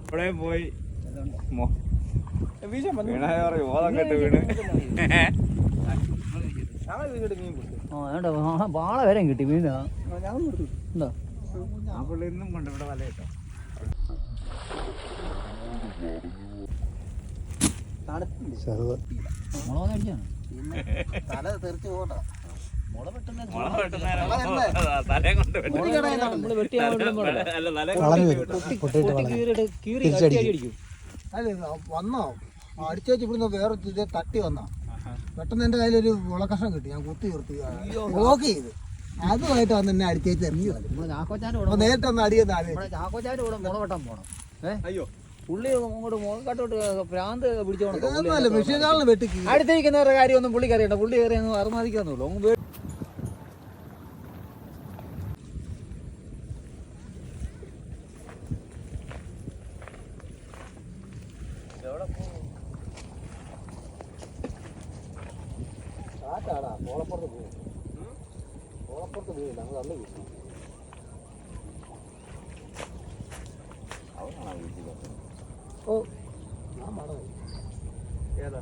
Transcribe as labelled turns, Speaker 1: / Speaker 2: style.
Speaker 1: ഇവിടെ പോയി ബോധം കെട്ട് വീണ്
Speaker 2: വാള വരെ കിട്ടി വീണ എന്താ
Speaker 1: ആ പുള്ളി ഇന്നും കൊണ്ട് ഇവിടെ വല കിട്ടാം.
Speaker 2: മുളക് അടിച്ചാണ്
Speaker 3: തല തെറിച്ച് പോകണ്ട. വന്നോ അടിച്ചേച്ച് ഇവിടുന്ന് വേറെ ഇത് തട്ടി വന്നോ പെട്ടെന്ന് എന്റെ കയ്യിലൊരു മുളക്കഷ്ണം കിട്ടി. ഞാൻ കുത്തി നിർത്തി ബ്ലോക്ക് ചെയ്ത് അതുമായിട്ട് വന്ന് എന്നെ അടിച്ചേച്ച് എറിഞ്ഞു. നേരിട്ട് ഒന്ന് അടിയെന്നാല്
Speaker 2: ചാക്കോച്ചാന്റെ കൂടെ മുള വെട്ടാൻ പോണം. അയ്യോ പുള്ളി അങ്ങോട്ട് മുളകാട്ടോട്ട് ഭ്രാന്ത് പിടിച്ചോണം.
Speaker 3: മെഷീനാളിന് വെട്ടിക്ക്
Speaker 2: അടുത്തിരിക്കുന്നവരുടെ കാര്യമൊന്നും പുള്ളിക്ക് അറിയണ്ട. പുള്ളി കയറി അങ്ങ് അറുമാദിക്കാന്നുള്ളൂ. കാറ്റാടാ ഓളപ്പുറത്ത് പോകും. ഓളപ്പുറത്ത് പോയില്ല അങ്ങ് തള്ളു കിട്ടും. ഓ ഞാൻ മടങ്ങി ഏതാ